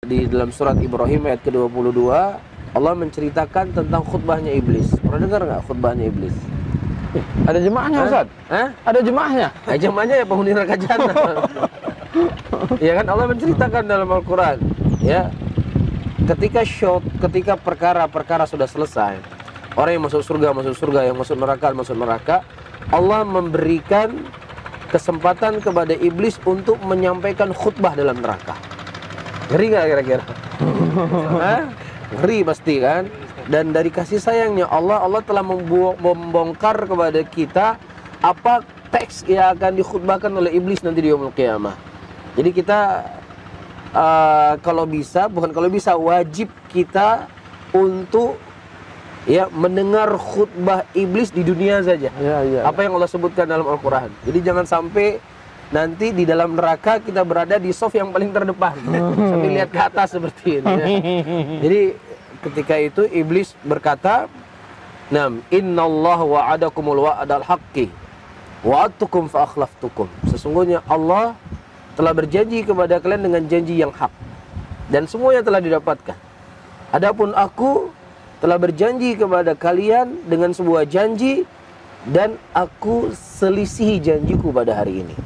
di dalam surat Ibrahim ayat ke-22 Allah menceritakan tentang khutbahnya iblis. Pernah dengar nggak khutbahnya iblis? Ada jemaahnya, Ustaz? Hah? Ada jemaahnya? Jemaahnya ya penghuni neraka jahanam. Ya kan Allah menceritakan dalam Al-Quran, ya, ketika perkara-perkara sudah selesai, orang yang masuk surga, yang masuk neraka, Allah memberikan kesempatan kepada iblis untuk menyampaikan khutbah dalam neraka. Ngeri nggak kira-kira? Ngeri pasti kan? Dan dari kasih sayangnya Allah telah membongkar kepada kita apa teks yang akan dikhutbahkan oleh iblis nanti di yaumul qiyamah. Jadi kita wajib kita untuk ya mendengar khutbah iblis di dunia saja. Apa yang Allah sebutkan dalam Al-Quran. Jadi jangan sampai nanti di dalam neraka kita berada di sof yang paling terdepan sampai lihat ke atas seperti ini ya. Jadi ketika itu iblis berkata, "Nam, innallaha wa'adakumul wa'dal haqqi wa'adtukum fa akhlaftukum." Sesungguhnya Allah telah berjanji kepada kalian dengan janji yang hak dan semuanya telah didapatkan. Adapun aku telah berjanji kepada kalian dengan sebuah janji dan aku selisihi janjiku pada hari ini.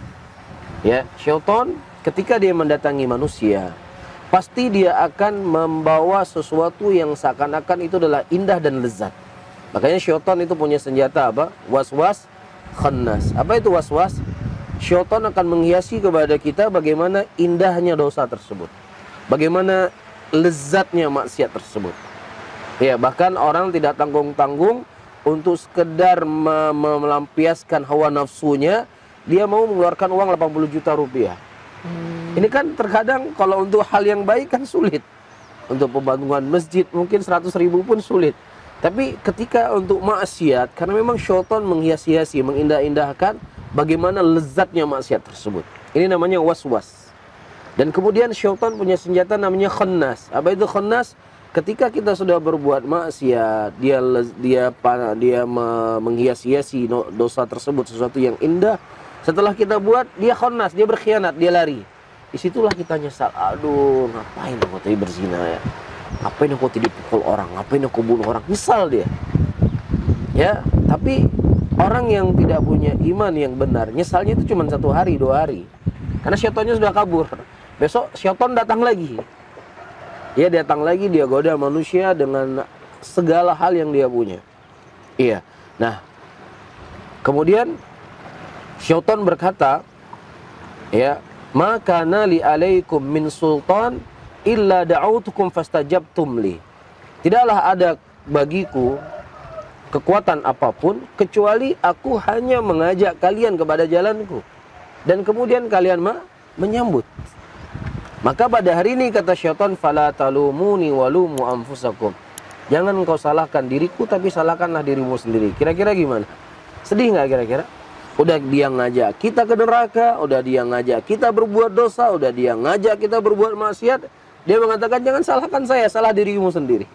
Ya, syaitan ketika dia mendatangi manusia, pasti dia akan membawa sesuatu yang seakan-akan itu adalah indah dan lezat. Makanya syaitan itu punya senjata apa? Waswas khannas. Apa itu waswas? Syaitan akan menghiasi kepada kita bagaimana indahnya dosa tersebut, bagaimana lezatnya maksiat tersebut. Ya, bahkan orang tidak tanggung-tanggung untuk sekedar melampiaskan hawa nafsunya, dia mau mengeluarkan uang 80 juta rupiah. Ini kan terkadang kalau untuk hal yang baik kan sulit. Untuk pembangunan masjid mungkin 100 ribu pun sulit. Tapi ketika untuk maksiat, karena memang syaitan menghias-hiasi, mengindah-indahkan bagaimana lezatnya maksiat tersebut. Ini namanya waswas. Dan kemudian syaitan punya senjata namanya khannas. Apa itu khannas? Ketika kita sudah berbuat maksiat, dia menghias-hiasi dosa tersebut sesuatu yang indah. Setelah kita buat, dia khannas, dia berkhianat, dia lari. Disitulah kita nyesal. Aduh, ngapain aku tadi berzina ya? Ngapain aku tadi pukul orang? Ngapain aku bunuh orang? Nyesal dia. Ya, tapi orang yang tidak punya iman yang benar, nyesalnya itu cuma 1 hari, 2 hari. Karena syaitannya sudah kabur. Besok syaitan datang lagi. Dia datang lagi, dia goda manusia dengan segala hal yang dia punya. Iya. Nah, kemudian syaitan berkata, ya, "Maka nali alaikum min sultan illa da'autukum fastajabtum li." Tidaklah ada bagiku kekuatan apapun kecuali aku hanya mengajak kalian kepada jalanku dan kemudian kalian menyambut. Maka pada hari ini kata syaitan, "Fala talumuni walumu anfusakum." Jangan engkau salahkan diriku, tapi salahkanlah dirimu sendiri. Kira-kira gimana? Sedih nggak kira-kira? Udah dia ngajak kita ke neraka, udah dia ngajak kita berbuat dosa, udah dia ngajak kita berbuat maksiat. Dia mengatakan, jangan salahkan saya, salah dirimu sendiri.